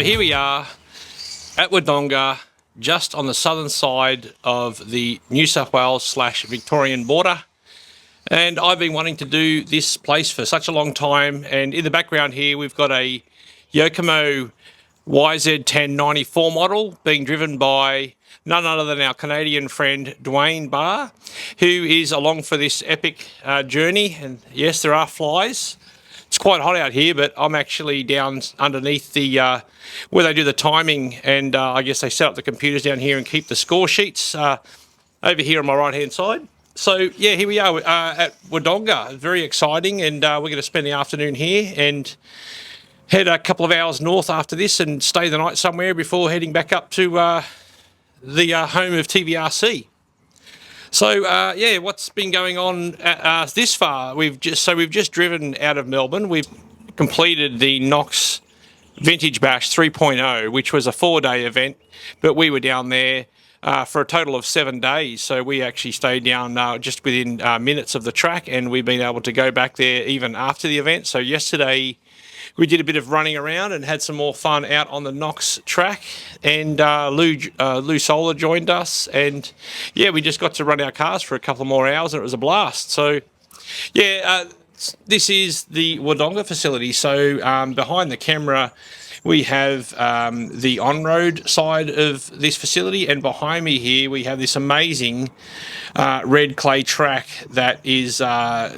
here we are at Wodonga, just on the southern side of the New South Wales / Victorian border. And I've been wanting to do this place for such a long time. And in the background here, we've got a Yokomo YZ1094 model being driven by none other than our Canadian friend Dwayne Barr, who is along for this epic journey. And yes, there are flies. It's quite hot out here, but I'm actually down underneath the where they do the timing, and I guess they set up the computers down here and keep the score sheets over here on my right hand side. So yeah, here we are at Wodonga. Very exciting, and we're going to spend the afternoon here and head a couple of hours north after this and stay the night somewhere before heading back up to the home of TVRC. So yeah, what's been going on this far? We've just driven out of Melbourne. We've completed the Knox Vintage Bash 3.0, which was a 4-day event, but we were down there for a total of 7 days. So we actually stayed down just within minutes of the track, and we've been able to go back there even after the event. So yesterday we did a bit of running around and had some more fun out on the Knox track, and Lou Solar joined us, and yeah, we just got to run our cars for a couple more hours, and it was a blast. So yeah, this is the Wodonga facility. So behind the camera we have the on-road side of this facility, and behind me here we have this amazing red clay track that is, I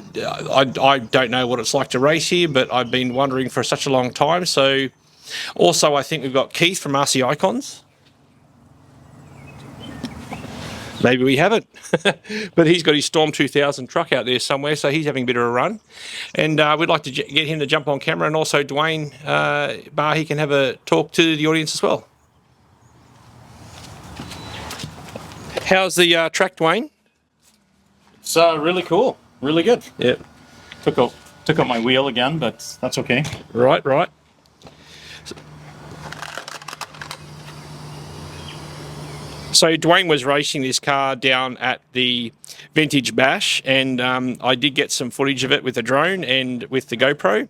don't know what it's like to race here, but I've been wondering for such a long time. So also I think we've got Keith from RC Icons. Maybe we haven't, but he's got his Storm 2000 truck out there somewhere, so he's having a bit of a run. And we'd like to get him to jump on camera, and also Dwayne Barr, he can have a talk to the audience as well. How's the track, Dwayne? It's really cool, really good. Yeah. Took out my wheel again, but that's okay. Right. So Dwayne was racing this car down at the Vintage Bash, and I did get some footage of it with the drone and with the GoPro,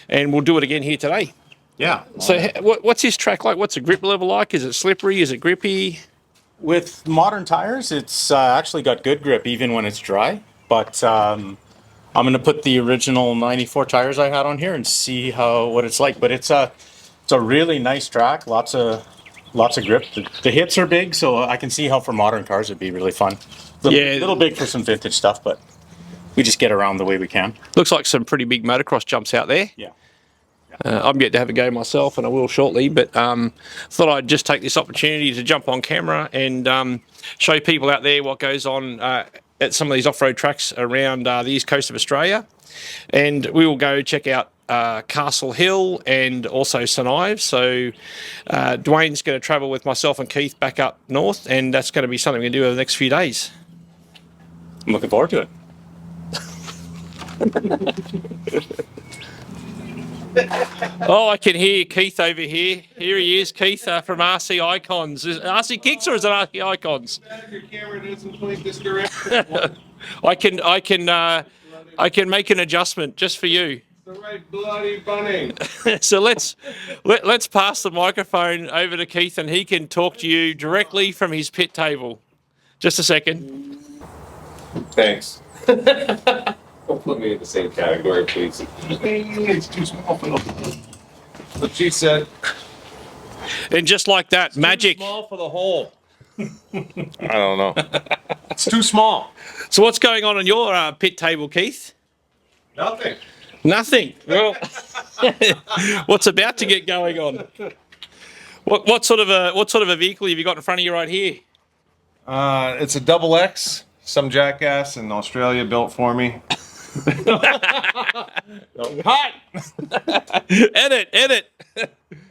and we'll do it again here today. Yeah. So what's this track like? What's the grip level like? Is it slippery? Is it grippy? With modern tires, it's actually got good grip even when it's dry. But I'm going to put the original 94 tires I had on here and see what it's like. But it's a really nice track. Lots of grip. The hits are big, so I can see how for modern cars it'd be really fun. A little big for some vintage stuff, but we just get around the way we can. Looks like some pretty big motocross jumps out there. Yeah. I'm yet to have a go myself, and I will shortly, but thought I'd just take this opportunity to jump on camera and show people out there what goes on at some of these off-road tracks around the east coast of Australia. And we will go check out Castle Hill and also St Ives. So Dwayne's going to travel with myself and Keith back up north, and that's going to be something we can do over the next few days. I'm looking forward to it. Oh, I can hear Keith over here. Here he is, Keith from RC Icons. Is it RC Kicks or is it RC Icons? Your camera doesn't point this direction. I can make an adjustment just for you. The right bloody bunny. So let's pass the microphone over to Keith, and he can talk to you directly from his pit table. Just a second. Thanks. Don't put me in the same category, please. It's too small for the hole. What she said. And just like that, magic. Too small for the hole. I don't know. It's too small. So what's going on your pit table, Keith? Nothing. Nothing. Well, what's about to get going on? What sort of a vehicle have you got in front of you right here? It's a double X. Some jackass in Australia built for me. Cut! Edit.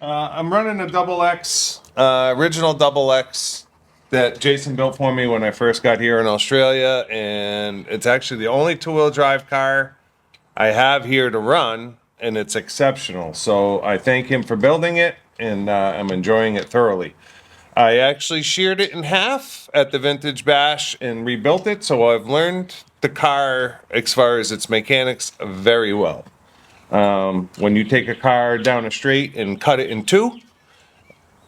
I'm running a double X, original double X that Jason built for me when I first got here in Australia, and it's actually the only two-wheel drive car I have here to run, and it's exceptional. So I thank him for building it, and I'm enjoying it thoroughly. I actually sheared it in half at the Vintage Bash and rebuilt it, so I've learned the car, as far as its mechanics, very well. When you take a car down a straight and cut it in two,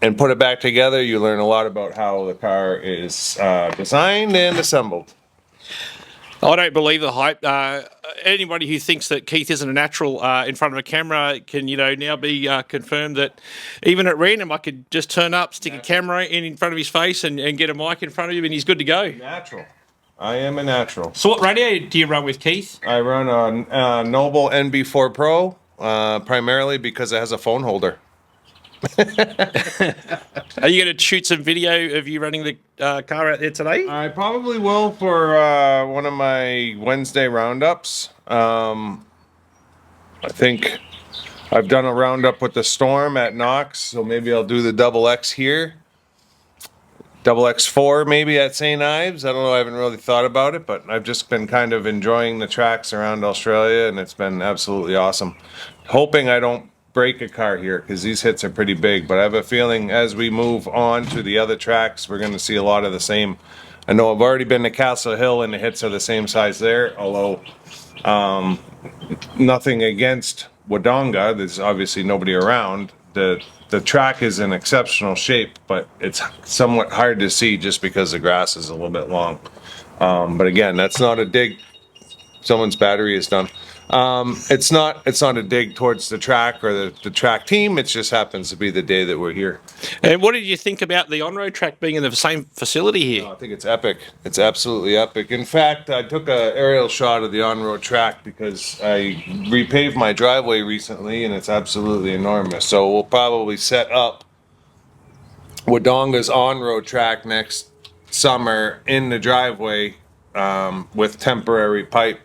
and put it back together, you learn a lot about how the car is designed and assembled. I don't believe the hype. Anybody who thinks that Keith isn't a natural in front of a camera can, now be confirmed that even at random, I could just turn up, stick a camera in front of his face and get a mic in front of him, and he's good to go. Natural. I am a natural. So what radio do you run with, Keith? I run a Noble NB4 Pro, primarily because it has a phone holder. Are you going to shoot some video of you running the car out there today? I probably will for one of my Wednesday roundups. I think I've done a roundup with the Storm at Knox, so maybe I'll do the double X here. Double X4 maybe at St. Ives. I don't know, I haven't really thought about it, but I've just been kind of enjoying the tracks around Australia, and it's been absolutely awesome. Hoping I don't break a car here, because these hits are pretty big, but I have a feeling as we move on to the other tracks, we're going to see a lot of the same. I know I've already been to Castle Hill, and the hits are the same size there, although nothing against Wodonga. There's obviously nobody around. The track is in exceptional shape, but it's somewhat hard to see just because the grass is a little bit long. But again, that's not a dig. Someone's battery is done. It's not a dig towards the track or the track team. It just happens to be the day that we're here. And what did you think about the on-road track being in the same facility here? I think it's epic. It's absolutely epic. In fact, I took an aerial shot of the on-road track because I repaved my driveway recently, and it's absolutely enormous. So we'll probably set up Wodonga's on-road track next summer in the driveway with temporary pipe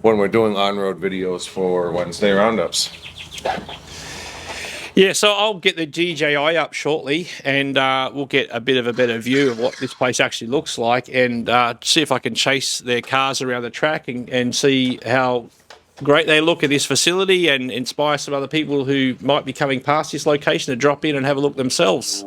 when we're doing on-road videos for Wednesday roundups. Yeah, so I'll get the DJI up shortly, and we'll get a bit of a better view of what this place actually looks like, and see if I can chase their cars around the track and see how great they look at this facility, and inspire some other people who might be coming past this location to drop in and have a look themselves.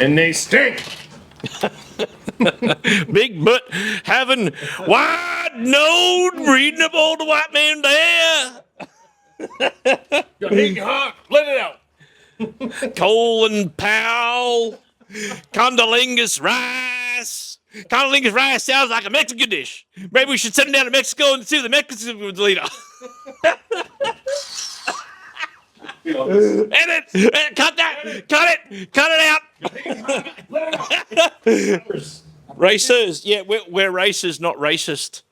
And they stink. Big butt having wide nose reading up all the white man there. Big hawk, let it out. Colin Powell. Condolingus rice. Condolingus rice sounds like a Mexican dish. Maybe we should send him down to Mexico and see the Mexican leader. Edit! Cut that! Cut it out! Racers. Yeah, we're racers, not racist.